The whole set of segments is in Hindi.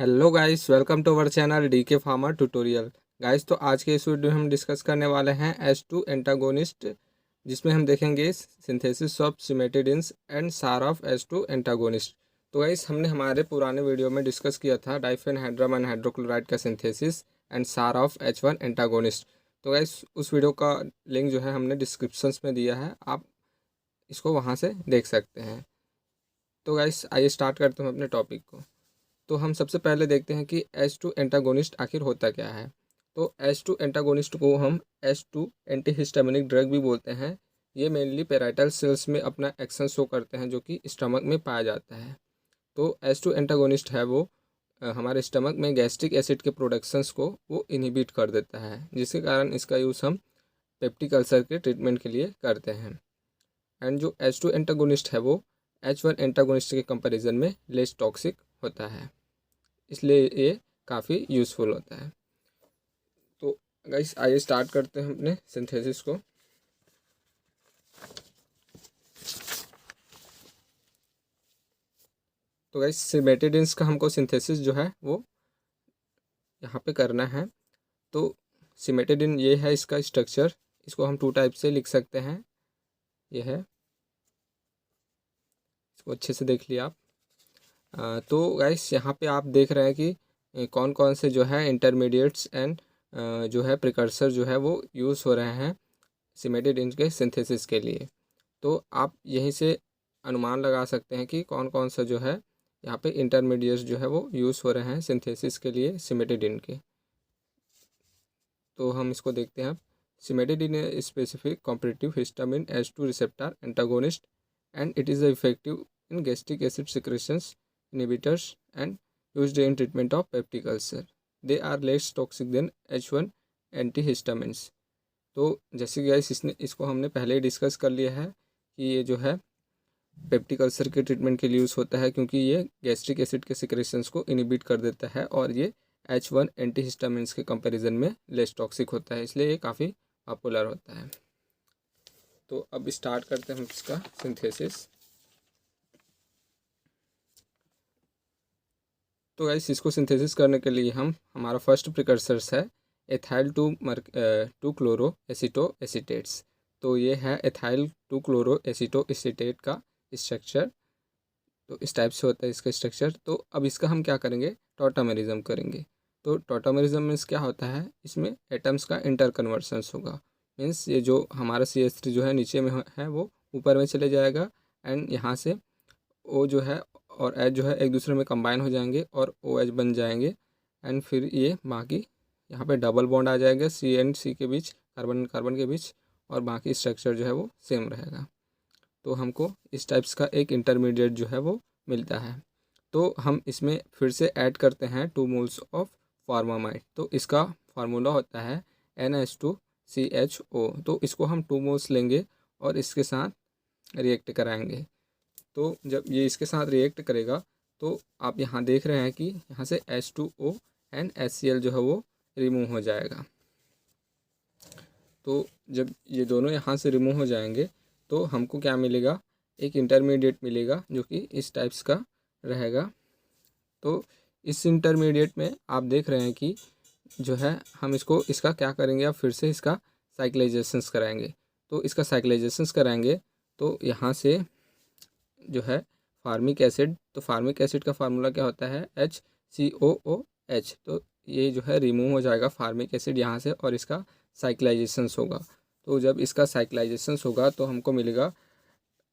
Hello guys, welcome to our channel DK farmer tutorial. Guys, तो आज के इस वीडियो में हम डिस्कस करने वाले हैं H2 एंटागोनिस्ट, जिसमें हम देखेंगे synthesis of cimetidines and SAR of H2 antagonist. तो गाइस, हमने हमारे पुराने वीडियो में डिस्कस किया था डाइफेनहाइड्राम हाइड्रोक्लोराइड का synthesis and SAR of H1 antagonist. तो गाइस, उस वीडियो का लिंक जो है हमने डिस्क्रिप्शंस में दिया है, आप इसको वहाँ से देख सकते हैं। तो गाइस, आइए स्टार्ट करते हैं अपने टॉपिक को। तो हम सबसे पहले देखते हैं कि H2 एंटागोनिस्ट आखिर होता क्या है। तो H2 एंटागोनिस्ट को हम H2 एंटीहिस्टामिनिक ड्रग भी बोलते हैं। ये मेनली पेराइटल सेल्स में अपना एक्शन शो करते हैं, जो कि स्टमक में पाया जाता है। तो H2 एंटागोनिस्ट है वो हमारे स्टमक में गैस्ट्रिक एसिड के प्रोडक्शंस को वो इनहिबिट कर देता है, जिसके कारण इसका यूज़ हम पेप्टिक अल्सर के ट्रीटमेंट के लिए करते हैं। एंड जो H2 एंटागोनिस्ट है वो H1 एंटागोनिस्ट के कंपैरिजन में लेस टॉक्सिक होता है, इसलिए ये काफ़ी यूज़फुल होता है। तो गाइस, आइए स्टार्ट करते हैं अपने सिंथेसिस को। तो गाइस, सिमेटिडिन्स का हमको सिंथेसिस जो है वो यहाँ पे करना है। तो सिमेटिडिन ये है इसका स्ट्रक्चर, इसको हम टू टाइप से लिख सकते हैं। ये है, इसको अच्छे से देख लिया आप। तो गाइस, यहाँ पे आप देख रहे हैं कि कौन कौन से जो है इंटरमीडिएट्स एंड जो है प्रिकर्सर जो है वो यूज़ हो रहे हैं सिमेटिडिन के सिंथेसिस के लिए। तो आप यहीं से अनुमान लगा सकते हैं कि कौन कौन सा जो है यहाँ पे इंटरमीडिएट्स जो है वो यूज़ हो रहे हैं सिंथेसिस के लिए सिमेटिडिन के। तो हम इसको देखते हैं। Cimetidine specific competitive histamine H2 receptor antagonist and it is effective in gastric acid secretions inhibitors and used in treatment of peptic ulcer. They are less toxic than H1 antihistamines. तो जैसे कि गाइस, इसको हमने पहले ही डिस्कस कर लिया है कि ये जो है पेप्टिक अल्सर के ट्रीटमेंट के लिए यूज़ होता है, क्योंकि ये गैस्ट्रिक एसिड के सिक्रेशंस को इनहिबिट कर देता है और ये H1 एंटीहिस्टामिन्स के कंपैरिजन में लेस टॉक्सिक होता है, इसलिए ये काफ़ी पॉपुलर होता है। तो अब स्टार्ट करते हैं हम इसका सिंथेसिस। तो गाइस, इसको सिंथेसिस करने के लिए हमारा फर्स्ट प्रिकर्सर्स है एथाइल 2 क्लोरो एसिटो एसीटेट्स। तो ये है एथाइल 2 क्लोरो एसिटो एसीटेट का स्ट्रक्चर। तो इस टाइप से होता है इसका स्ट्रक्चर। तो अब इसका हम क्या करेंगे, टॉटामेरिज्म करेंगे। तो टॉटामेरिज्म मीन्स क्या होता है, इसमें एटम्स का इंटर कन्वर्सन्स होगा। मीन्स ये जो हमारा CH3 जो है नीचे में है वो ऊपर में चले जाएगा, एंड यहाँ से O जो है और H जो है एक दूसरे में कंबाइन हो जाएंगे और OH बन जाएंगे। एंड फिर ये बाकी यहाँ पे डबल बॉन्ड आ जाएगा C एंड C के बीच, कार्बन कार्बन के बीच, और बाकी स्ट्रक्चर जो है वो सेम रहेगा। तो हमको इस टाइप्स का एक इंटरमीडिएट जो है वो मिलता है। तो हम इसमें फिर से ऐड करते हैं 2 मोल्स ऑफ फॉर्मामाइड। तो इसका फार्मूला होता है NH2CHO। तो इसको हम 2 मोल्स लेंगे और इसके साथ रिएक्ट कराएंगे। तो जब ये इसके साथ रिएक्ट करेगा तो आप यहाँ देख रहे हैं कि यहाँ से H2O एंड HCl जो है वो रिमूव हो जाएगा। तो जब ये दोनों यहाँ से रिमूव हो जाएंगे तो हमको क्या मिलेगा, एक इंटरमीडिएट मिलेगा जो कि इस टाइप्स का रहेगा। तो इस इंटरमीडिएट में आप देख रहे हैं कि जो है हम इसका क्या करेंगे, अब फिर से इसका साइक्लाइजेशंस कराएंगे। तो इसका साइक्लाइजेशंस कराएंगे तो यहाँ से जो है फार्मिक एसिड, तो फार्मिक एसिड का फार्मूला क्या होता है, HCOOH। तो ये जो है रिमूव हो जाएगा फार्मिक एसिड यहाँ से और इसका साइक्लाइजेशंस होगा। तो जब इसका साइक्लाइजेशंस होगा तो हमको मिलेगा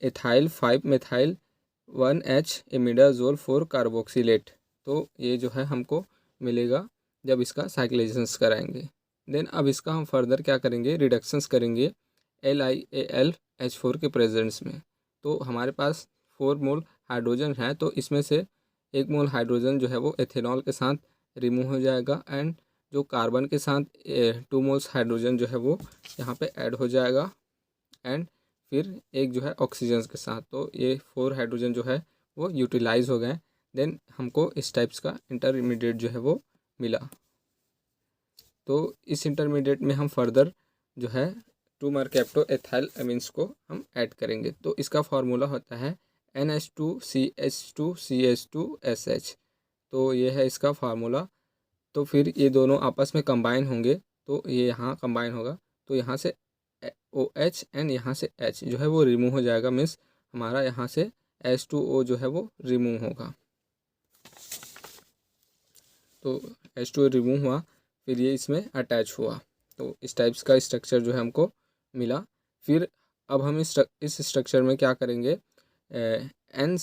ethyl 5 methyl 1H imidazole 4 carboxylate. तो ये जो है हमको मिलेगा जब इसका साइक्लाइजेशंस कराएंगे। देन अब इसका हम फर्दर क्या करेंगे, रिडक्शंस करेंगे LiAlH4 के प्रेजेंस में। तो हमारे पास 4 मोल हाइड्रोजन है, तो इसमें से 1 मोल हाइड्रोजन जो है वो एथेनॉल के साथ रिमूव हो जाएगा, एंड जो कार्बन के साथ 2 मोल्स हाइड्रोजन जो है वो यहाँ पे ऐड हो जाएगा, एंड फिर एक जो है ऑक्सीजन के साथ। तो ये 4 हाइड्रोजन जो है वो यूटिलाइज हो गए। देन हमको इस टाइप्स का इंटरमीडिएट जो है वो मिला। तो इस इंटरमीडिएट में हम फर्दर जो है 2 मरकैप्टो एथाइल अमीन्स को हम ऐड करेंगे। तो इसका फार्मूला होता है NH2CH2CH2SH। तो ये है इसका फार्मूला। तो फिर ये दोनों आपस में कंबाइन होंगे, तो ये यहाँ कंबाइन होगा, तो यहाँ से OH एंड यहाँ से H जो है वो रिमूव हो जाएगा, मीन्स हमारा यहाँ से H2O जो है वो रिमूव होगा। तो H2O रिमूव हुआ, फिर ये इसमें अटैच हुआ, तो इस टाइप्स का स्ट्रक्चर जो है हमको मिला। फिर अब हम इस स्ट्रक्चर में क्या करेंगे, एन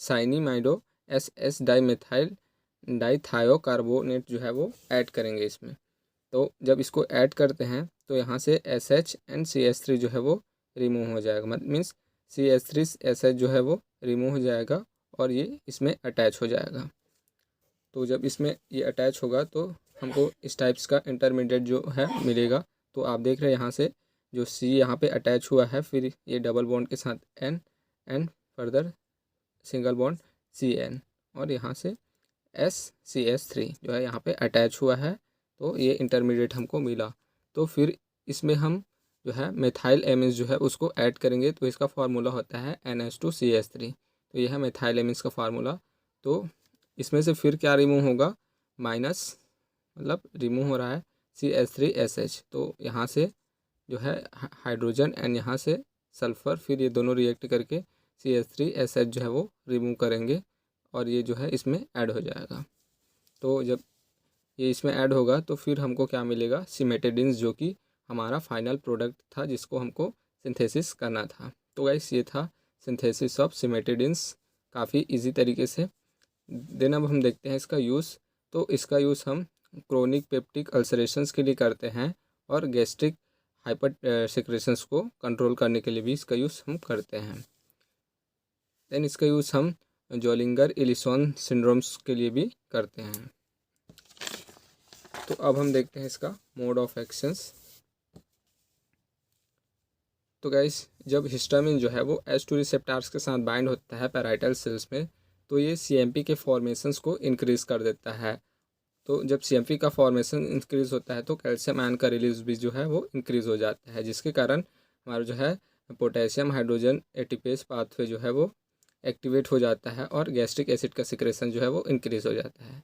साइनिमाइडो SS डाइमेथाइल डाइथायोकार्बोनेट जो है वो ऐड करेंगे इसमें। तो जब इसको ऐड करते हैं तो यहाँ से SH एंड CH3 जो है वो रिमूव हो जाएगा, मतलब मीन्स CH3 SH जो है वो रिमूव हो जाएगा और ये इसमें अटैच हो जाएगा। तो जब इसमें ये अटैच होगा तो हमको इस टाइप्स का इंटरमीडिएट जो है मिलेगा। तो आप देख रहे हैं यहाँ से जो C यहाँ पे अटैच हुआ है, फिर ये डबल बॉन्ड के साथ N and further single bond CN और यहाँ से SCH3 जो है यहाँ पे अटैच हुआ है, तो ये इंटरमीडिएट हमको मिला। तो फिर इसमें हम जो है मेथाइल एमिन्स जो है उसको ऐड करेंगे, तो इसका फार्मूला होता है NH2CH3। तो ये है मेथाइल एमिन्स का फार्मूला। तो इसमें से फिर क्या रिमूव होगा, माइनस मतलब रिमूव हो रहा है CH3SH, तो यहाँ से जो है हाइड्रोजन एंड यहाँ से सल्फ़र, फिर ये दोनों रिएक्ट करके CH3SH जो है वो रिमूव करेंगे और ये जो है इसमें ऐड हो जाएगा। तो जब ये इसमें ऐड होगा तो फिर हमको क्या मिलेगा, सिमेटिडिन्स, जो कि हमारा फाइनल प्रोडक्ट था जिसको हमको सिंथेसिस करना था। तो गाइस ये था सिंथेसिस ऑफ सिमेटिडिन्स, काफ़ी इजी तरीके से। देन अब हम देखते हैं इसका यूज़। तो इसका यूज़ हम क्रोनिक पेप्टिक अल्सरेशंस के लिए करते हैं और गैस्ट्रिक हाइपर सिक्रेशंस को कंट्रोल करने के लिए भी इसका यूज़ हम करते हैं। देन इसका यूज़ हम जोलिंगर इलिसॉन सिंड्रोम्स के लिए भी करते हैं। तो अब हम देखते हैं इसका मोड ऑफ एक्शंस। तो गाइस जब हिस्टामिन जो है वो H2 रिसेप्टार्स के साथ बाइंड होता है पैराइटल सेल्स में, तो ये CMP के फॉर्मेशंस को इंक्रीज़ कर देता है। तो जब CMP का फॉर्मेशन इंक्रीज़ होता है तो कैल्शियम आयन का रिलीज भी जो है वो इंक्रीज़ हो जाता है, जिसके कारण हमारा जो है पोटेशियम हाइड्रोजन एटीपेस पाथवे जो है वो एक्टिवेट हो जाता है और गैस्ट्रिक एसिड का सिक्रेशन जो है वो इंक्रीज़ हो जाता है।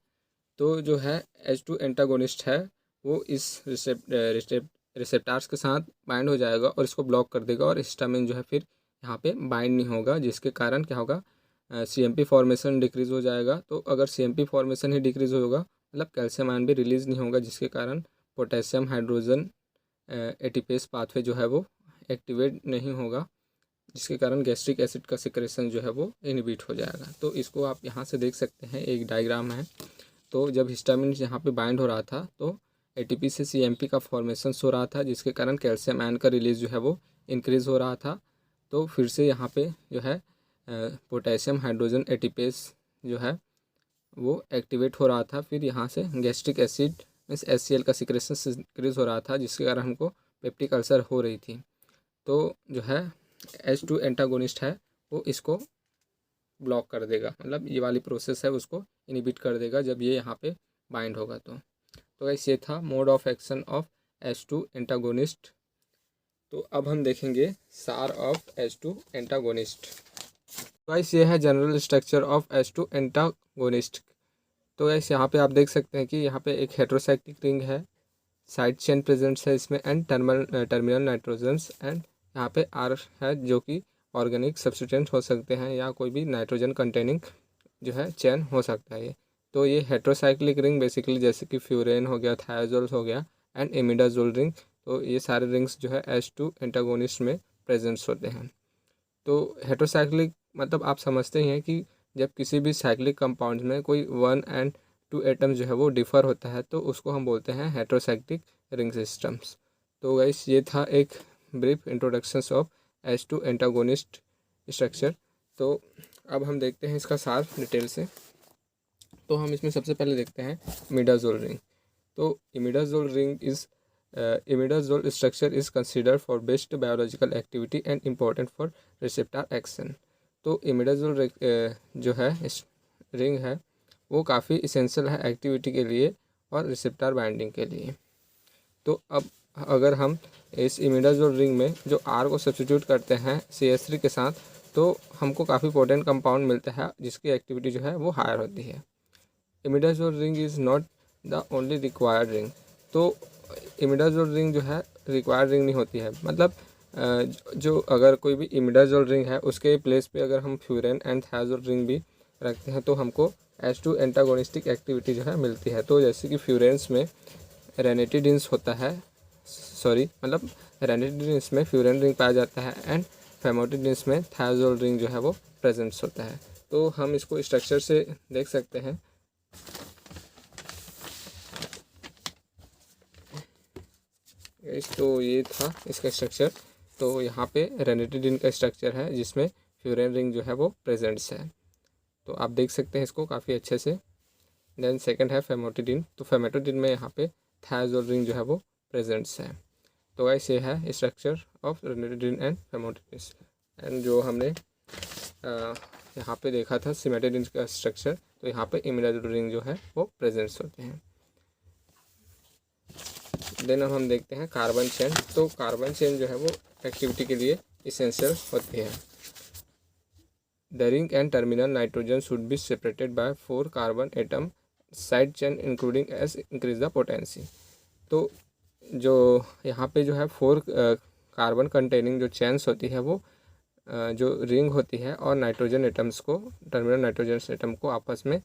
तो जो है H2 एंटागोनिस्ट है वो इस रिसेप्टार्स के साथ बाइंड हो जाएगा और इसको ब्लॉक कर देगा और हिस्टामिन जो है फिर यहाँ पे बाइंड नहीं होगा, जिसके कारण क्या होगा, CMP फॉर्मेशन डिक्रीज़ हो जाएगा। तो अगर CMP फॉर्मेशन ही डिक्रीज़ होगा मतलब कैल्शियम आयन भी रिलीज़ नहीं होगा, जिसके कारण पोटेशियम हाइड्रोजन एटीपेस पाथवे जो है वो एक्टिवेट नहीं होगा, जिसके कारण गैस्ट्रिक एसिड का सिक्रेशन जो है वो इनहिबिट हो जाएगा। तो इसको आप यहाँ से देख सकते हैं, एक डायग्राम है। तो जब हिस्टामिन यहाँ पे बाइंड हो रहा था तो ATP से CMP का फॉर्मेशन हो रहा था, जिसके कारण कैल्शियम आयन का रिलीज़ जो है वो इंक्रीज़ हो रहा था। तो फिर से यहाँ पे जो है पोटेशियम हाइड्रोजन एटीपेस जो है वो एक्टिवेट हो रहा था, फिर यहाँ से गैस्ट्रिक एसिड मीन्स HCl का सिक्रेशन इंक्रीज़ हो रहा था, जिसके कारण हमको पेप्टिक अल्सर हो रही थी। तो जो है H2 एंटागोनिस्ट है वो इसको ब्लॉक कर देगा, मतलब ये वाली प्रोसेस है उसको इनहिबिट कर देगा जब ये यहाँ पे बाइंड होगा। तो गाइस ये था mode of action of H2 antagonist. तो अब हम देखेंगे सार ऑफ H2 एंटागोनिस्ट। गाइस ये है general structure of H2 antagonist. तो गाइस यहाँ पे आप देख सकते हैं कि यहाँ पे एक हेट्रोसाइक्लिक रिंग है, साइड चेन प्रेजेंट्स है इसमें एंड टर्मिनल नाइट्रोजन्स, एंड यहाँ पे R है जो कि ऑर्गेनिक सब्सटेंस हो सकते हैं या कोई भी नाइट्रोजन कंटेनिंग जो है चेन हो सकता है ये। तो ये हेट्रोसाइक्लिक रिंग बेसिकली जैसे कि फ्यूरेन हो गया, थायोजोल हो गया एंड इमिडाजोल रिंग, तो ये सारे रिंग्स जो है H2 एंटागोनिस्ट में प्रेजेंट्स होते हैं। तो हेट्रोसाइक्लिक मतलब आप समझते ही हैं कि जब किसी भी साइक्लिक कंपाउंड में कोई 1 एंड 2 एटम जो है वो डिफ़र होता है तो उसको हम बोलते हैं हेट्रोसाइक्लिक रिंग सिस्टम्स। तो गाइस ये था एक brief introductions of H2 antagonist structure. तो अब हम देखते हैं इसका सार डिटेल से। तो हम इसमें सबसे पहले देखते हैं इमिडाजोल रिंग। तो imidazole ring is imidazole structure is considered for best biological activity and important for receptor action। तो इमिडाजोल जो है रिंग है वो काफ़ी इसेंशियल है एक्टिविटी के लिए और रिसेप्टर बाइंडिंग के लिए। तो अब अगर हम इस इमिडाजोल रिंग में जो R को सब्स्टिट्यूट करते हैं CH3 के साथ, तो हमको काफ़ी पोटेंट कंपाउंड मिलता है जिसकी एक्टिविटी जो है वो हायर होती है। Imidazole ring is not the only required ring. तो इमिडाजोल रिंग जो है रिक्वायर्ड रिंग नहीं होती है, मतलब जो अगर कोई भी इमिडाजोल रिंग है उसके प्लेस पे अगर हम फ्यूरेन एंड थायाजोल रिंग भी रखते हैं तो हमको H2 एंटागोनिस्टिक एक्टिविटी जो है मिलती है। तो जैसे कि फ्यूरेंस में रेनिटिडिन्स होता है, मतलब रेनिटिडिन्स में फ्यूरेन रिंग पाया जाता है एंड फेमोटिडिन्स में थायाजोल रिंग जो है वो प्रेजेंट्स होता है। तो हम इसको स्ट्रक्चर से देख सकते हैं। तो ये था इसका स्ट्रक्चर। तो यहाँ पे रेनिटिडिन का स्ट्रक्चर है जिसमें फ्यूरेन रिंग जो है वो प्रेजेंट्स है। तो आप देख सकते हैं इसको काफ़ी अच्छे से। देन सेकंड है फेमोटिडिन। तो फेमोटिडिन में यहाँ पे थायाजोल रिंग जो है वो प्रेजेंट्स है। तो गाइस ये है structure of ranitidine and famotidine. And जो हमने यहाँ पे देखा था सिमेटिडिन का स्ट्रक्चर, तो यहाँ पे इमिडाजोल रिंग जो है वो प्रेजेंट्स होते हैं। देन अब हम देखते हैं कार्बन चेन। तो कार्बन चेन जो है वो एक्टिविटी के लिए इसेंशियल होती है। The ring and terminal nitrogen should be separated by 4 carbon atom side chain including S increase the potency. तो जो यहाँ पे जो है 4 कार्बन कंटेनिंग जो चेन्स होती है वो जो रिंग होती है और नाइट्रोजन एटम्स को, टर्मिनल नाइट्रोजन एटम को आपस में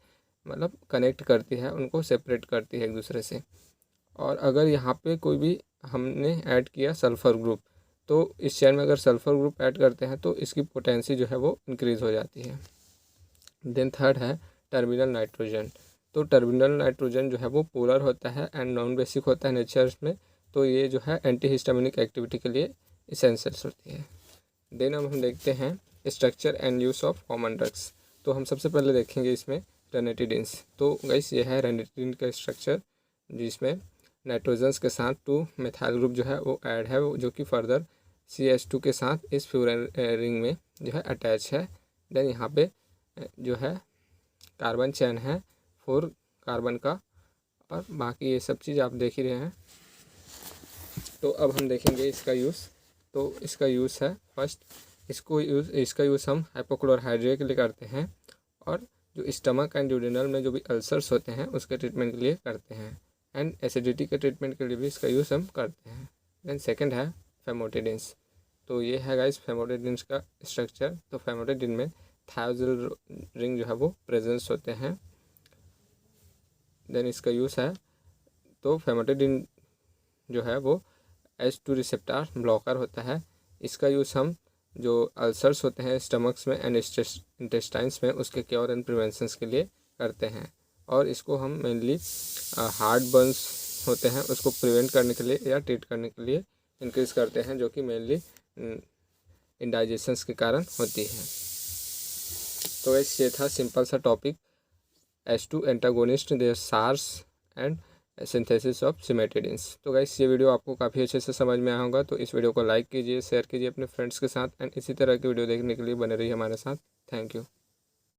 मतलब कनेक्ट करती है, उनको सेपरेट करती है एक दूसरे से। और अगर यहाँ पे कोई भी हमने ऐड किया सल्फ़र ग्रुप, तो इस चेन में अगर सल्फ़र ग्रुप ऐड करते हैं तो इसकी पोटेंसी जो है वो इंक्रीज़ हो जाती है। देन थर्ड है टर्मिनल नाइट्रोजन। तो टर्मिनल नाइट्रोजन जो है वो पोलर होता है एंड नॉन बेसिक होता है नेचर में। तो ये जो है एंटीहिस्टामिनिक एक्टिविटी के लिए इसेंशियल्स होती है। देन अब हम देखते हैं structure and use of common drugs. तो हम सबसे पहले देखेंगे इसमें रेनिटिडिन्स। तो गाइस ये है रेनिटिडिन का स्ट्रक्चर जिसमें नाइट्रोजन्स के साथ 2 मेथाइल ग्रुप जो है वो ऐड है, जो कि फर्दर CH2 के साथ इस फ्यूरेन रिंग में जो है अटैच है। देन यहाँ पे जो है कार्बन चेन है 4 कार्बन का, और बाकी ये सब चीज़ आप देख ही रहे हैं। तो अब हम देखेंगे इसका यूज़। तो इसका यूज़ है फर्स्ट, इसका यूज़ हम हाइपोक्लोराइड्रेट के लिए करते हैं, और जो स्टमक एंड ड्यूडेनल में जो भी अल्सर्स होते हैं उसके ट्रीटमेंट के लिए करते हैं, एंड एसिडिटी के ट्रीटमेंट के लिए भी इसका यूज़ हम करते हैं। देन सेकंड है फेमोटिडिन्स। तो ये है गाइस फेमोटिडिन्स का स्ट्रक्चर। तो फेमोटिडिन में थायाजोल रिंग जो है वो प्रेजेंस होते हैं। देन इसका यूज़ है, तो फेमोटिडिन जो है वो H2 रिसेप्टर ब्लॉकर होता है। इसका यूज़ हम जो अल्सर्स होते हैं स्टमक्स में एंड इंटेस्टाइन्स में उसके क्योर एंड प्रिवेंशंस के लिए करते हैं। और इसको हम मेनली हार्ट बर्न्स होते हैं उसको प्रिवेंट करने के लिए या ट्रीट करने के लिए इंक्रीज़ करते हैं, जो कि मेनली इंडाइजेशंस के कारण होती है। तो ये था सिंपल सा topic H2 antagonist their SARs and synthesis of cimetidines. तो गाइस ये वीडियो आपको काफ़ी अच्छे से समझ में आया होगा। तो इस वीडियो को लाइक कीजिए, शेयर कीजिए अपने फ्रेंड्स के साथ, एंड इसी तरह की वीडियो देखने के लिए बने रहिए हमारे साथ। Thank you.